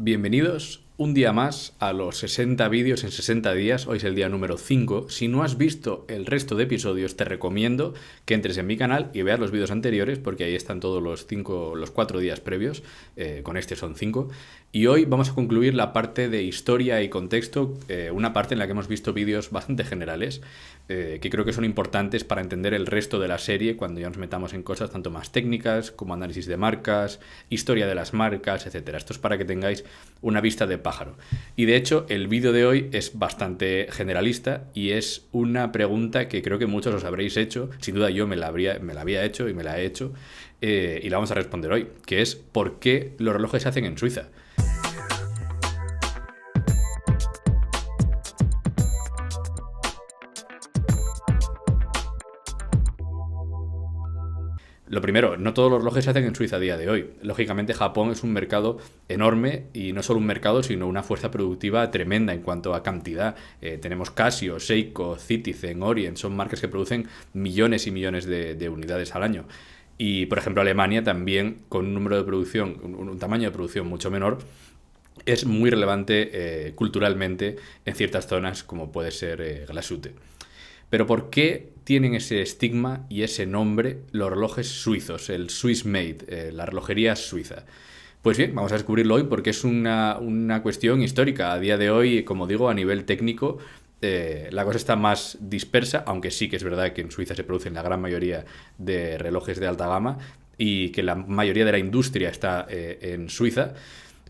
Bienvenidos un día más a los 60 vídeos en 60 días. Hoy es el día número 5. Si no has visto el resto de episodios, te recomiendo que entres en mi canal y veas los vídeos anteriores, porque ahí están todos los 4 días previos. Con este son 5. Y hoy vamos a concluir la parte de historia y contexto, una parte en la que hemos visto vídeos bastante generales, que creo que son importantes para entender el resto de la serie cuando ya nos metamos en cosas tanto más técnicas como análisis de marcas, historia de las marcas, etcétera. Esto es para que tengáis una vista de pájaro. Y de hecho, el vídeo de hoy es bastante generalista y es una pregunta que creo que muchos os habréis hecho. Sin duda yo me la había hecho y me la he hecho, y la vamos a responder hoy, que es ¿por qué los relojes se hacen en Suiza? Lo primero, no todos los relojes se hacen en Suiza a día de hoy. Lógicamente, Japón es un mercado enorme y no solo un mercado, sino una fuerza productiva tremenda en cuanto a cantidad. Tenemos Casio, Seiko, Citizen, Orient, son marcas que producen millones y millones de unidades al año. Y, por ejemplo, Alemania también, con un número de producción, un tamaño de producción mucho menor, es muy relevante culturalmente en ciertas zonas, como puede ser Glashütte. Pero ¿por qué tienen ese estigma y ese nombre los relojes suizos, el Swiss Made, la relojería suiza? Pues bien, vamos a descubrirlo hoy porque es una cuestión histórica. A día de hoy, como digo, a nivel técnico, la cosa está más dispersa, aunque sí que es verdad que en Suiza se producen la gran mayoría de relojes de alta gama y que la mayoría de la industria está en Suiza.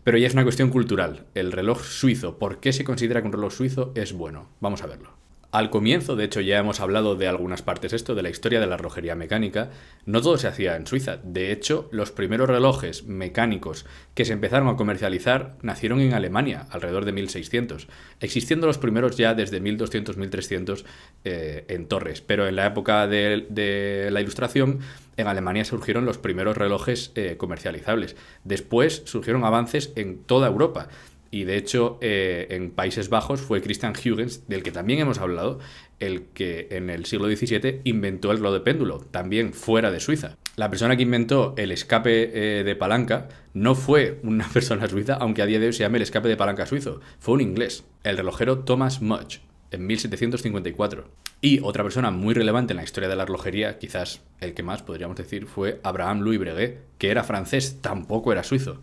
Pero ya es una cuestión cultural. El reloj suizo, ¿por qué se considera que un reloj suizo es bueno? Vamos a verlo. Al comienzo, de hecho, ya hemos hablado de algunas partes de la historia de la relojería mecánica. No todo se hacía en Suiza. De hecho, los primeros relojes mecánicos que se empezaron a comercializar nacieron en Alemania, alrededor de 1600, existiendo los primeros ya desde 1200-1300 en torres. Pero en la época de la Ilustración, en Alemania surgieron los primeros relojes comercializables. Después surgieron avances en toda Europa. Y de hecho, en Países Bajos fue Christian Huygens, del que también hemos hablado, el que en el siglo XVII inventó el reloj de péndulo, también fuera de Suiza. La persona que inventó el escape de palanca no fue una persona suiza, aunque a día de hoy se llama el escape de palanca suizo, fue un inglés, el relojero Thomas Mudge, en 1754. Y otra persona muy relevante en la historia de la relojería, quizás el que más podríamos decir, fue Abraham Louis Breguet, que era francés, tampoco era suizo.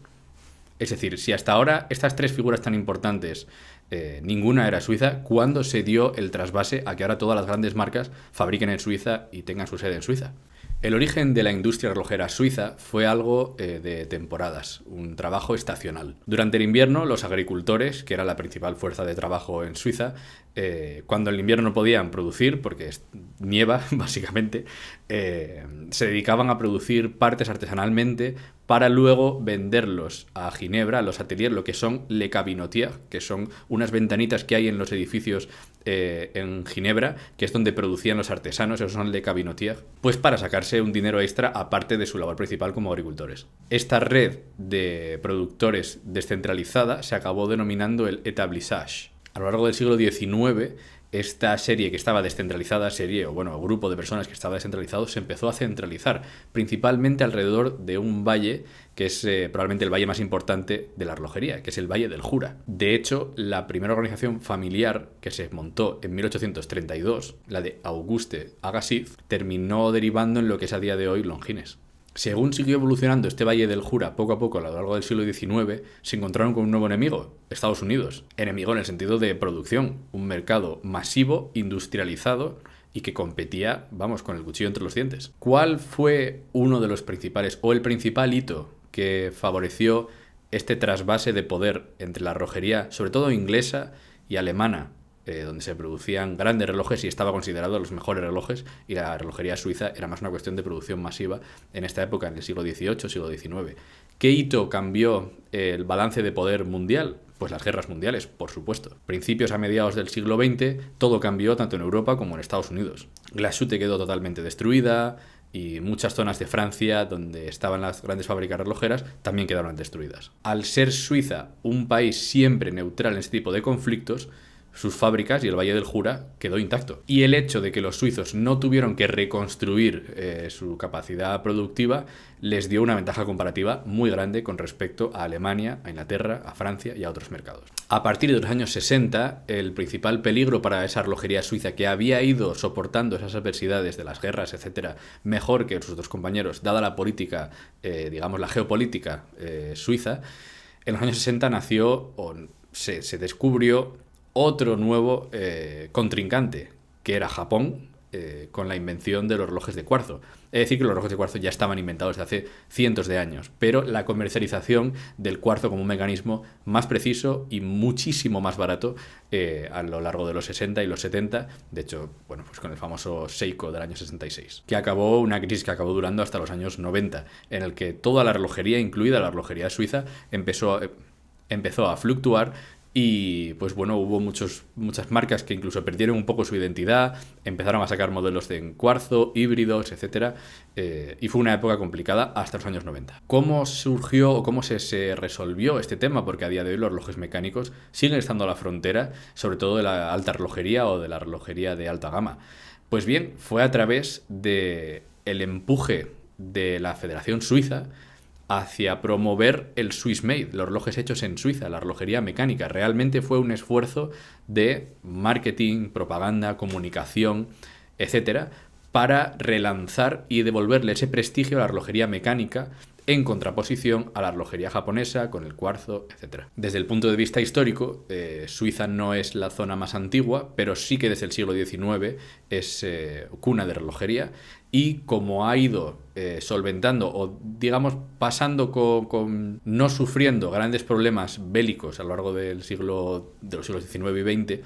Es decir, si hasta ahora estas tres figuras tan importantes, ninguna era suiza, ¿cuándo se dio el trasvase a que ahora todas las grandes marcas fabriquen en Suiza y tengan su sede en Suiza? El origen de la industria relojera suiza fue algo de temporadas, un trabajo estacional. Durante el invierno, los agricultores, que era la principal fuerza de trabajo en Suiza, cuando en el invierno no podían producir, porque nieva básicamente, se dedicaban a producir partes artesanalmente para luego venderlos a Ginebra, a los ateliers, lo que son les cabinotières, que son unas ventanitas que hay en los edificios en Ginebra, que es donde producían los artesanos, esos son les cabinotières, pues para sacarse un dinero extra aparte de su labor principal como agricultores. Esta red de productores descentralizada se acabó denominando el établissage. A lo largo del siglo XIX, esta serie que estaba descentralizada, grupo de personas que estaba descentralizado, se empezó a centralizar, principalmente alrededor de un valle que es probablemente el valle más importante de la relojería, que es el Valle del Jura. De hecho, la primera organización familiar que se montó en 1832, la de Auguste Agassiz, terminó derivando en lo que es a día de hoy Longines. Según siguió evolucionando este Valle del Jura poco a poco a lo largo del siglo XIX, se encontraron con un nuevo enemigo, Estados Unidos. Enemigo en el sentido de producción, un mercado masivo, industrializado y que competía, con el cuchillo entre los dientes. ¿Cuál fue uno de los principales o el principal hito que favoreció este trasvase de poder entre la relojería, sobre todo inglesa y alemana, donde se producían grandes relojes y estaba considerado los mejores relojes, y la relojería suiza era más una cuestión de producción masiva en esta época, en el siglo XVIII, siglo XIX? ¿Qué hito cambió el balance de poder mundial? Pues las guerras mundiales, por supuesto. Principios a mediados del siglo XX, todo cambió tanto en Europa como en Estados Unidos. Glashütte quedó totalmente destruida y muchas zonas de Francia, donde estaban las grandes fábricas relojeras, también quedaron destruidas. Al ser Suiza un país siempre neutral en este tipo de conflictos, sus fábricas y el Valle del Jura quedó intacto. Y el hecho de que los suizos no tuvieron que reconstruir su capacidad productiva les dio una ventaja comparativa muy grande con respecto a Alemania, a Inglaterra, a Francia y a otros mercados. A partir de los años 60, el principal peligro para esa relojería suiza, que había ido soportando esas adversidades de las guerras, etcétera, mejor que sus otros compañeros, dada la política, digamos la geopolítica suiza, en los años 60 nació o se descubrió otro nuevo contrincante, que era Japón, con la invención de los relojes de cuarzo. Es decir, que los relojes de cuarzo ya estaban inventados desde hace cientos de años, pero la comercialización del cuarzo como un mecanismo más preciso y muchísimo más barato a lo largo de los 60 y los 70, de hecho, bueno, pues con el famoso Seiko del año 66, que acabó una crisis que acabó durando hasta los años 90, en el que toda la relojería, incluida la relojería suiza, empezó a fluctuar. Y pues bueno, hubo muchas marcas que incluso perdieron un poco su identidad, empezaron a sacar modelos en cuarzo, híbridos, etcétera, y fue una época complicada hasta los años 90. ¿Cómo surgió o cómo se resolvió este tema? Porque a día de hoy los relojes mecánicos siguen estando a la frontera, sobre todo de la alta relojería o de la relojería de alta gama. Pues bien, fue a través del empuje de la Federación Suiza hacia promover el Swiss Made, los relojes hechos en Suiza, la relojería mecánica. Realmente fue un esfuerzo de marketing, propaganda, comunicación, etcétera, para relanzar y devolverle ese prestigio a la relojería mecánica en contraposición a la relojería japonesa con el cuarzo, etcétera. Desde el punto de vista histórico, Suiza no es la zona más antigua, pero sí que desde el siglo XIX es cuna de relojería, y como ha ido solventando o digamos pasando no sufriendo grandes problemas bélicos a lo largo de los siglos XIX y XX,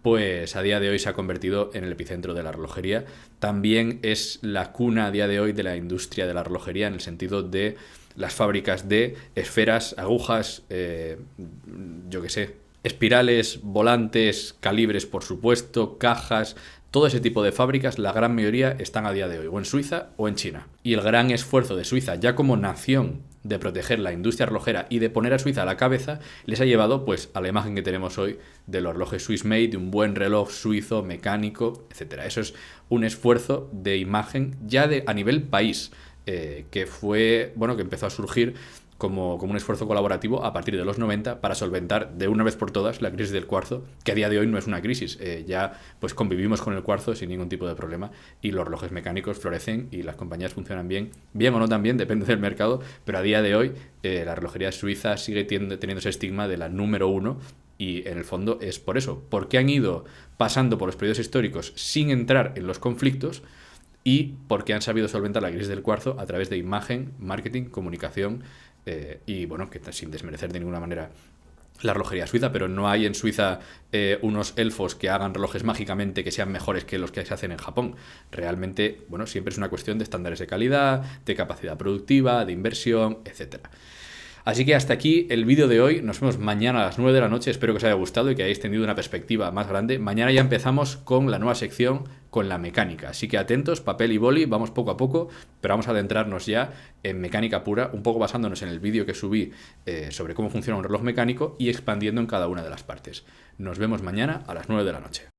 pues a día de hoy se ha convertido en el epicentro de la relojería. También es la cuna a día de hoy de la industria de la relojería, en el sentido de las fábricas de esferas, agujas, yo qué sé, espirales, volantes, calibres, por supuesto, cajas. Todo ese tipo de fábricas, la gran mayoría están a día de hoy o en Suiza o en China. Y el gran esfuerzo de Suiza, ya como nación, de proteger la industria relojera y de poner a Suiza a la cabeza, les ha llevado pues a la imagen que tenemos hoy de los relojes Swiss Made, de un buen reloj suizo, mecánico, etcétera. Eso es un esfuerzo de imagen ya a nivel país, que fue, bueno, que empezó a surgir como un esfuerzo colaborativo a partir de los 90 para solventar de una vez por todas la crisis del cuarzo, que a día de hoy no es una crisis. Ya pues convivimos con el cuarzo sin ningún tipo de problema y los relojes mecánicos florecen y las compañías funcionan bien o no también, depende del mercado, pero a día de hoy la relojería suiza sigue teniendo ese estigma de la número uno. Y en el fondo es por eso, porque han ido pasando por los periodos históricos sin entrar en los conflictos y porque han sabido solventar la crisis del cuarzo a través de imagen, marketing, comunicación, y bueno, que sin desmerecer de ninguna manera la relojería suiza, pero no hay en Suiza unos elfos que hagan relojes mágicamente que sean mejores que los que se hacen en Japón. Realmente, bueno, siempre es una cuestión de estándares de calidad, de capacidad productiva, de inversión, etcétera. Así que hasta aquí el vídeo de hoy. Nos vemos mañana a las 9 de la noche. Espero que os haya gustado y que hayáis tenido una perspectiva más grande. Mañana ya empezamos con la nueva sección, con la mecánica. Así que atentos, papel y boli, vamos poco a poco, pero vamos a adentrarnos ya en mecánica pura, un poco basándonos en el vídeo que subí sobre cómo funciona un reloj mecánico y expandiendo en cada una de las partes. Nos vemos mañana a las 9 de la noche.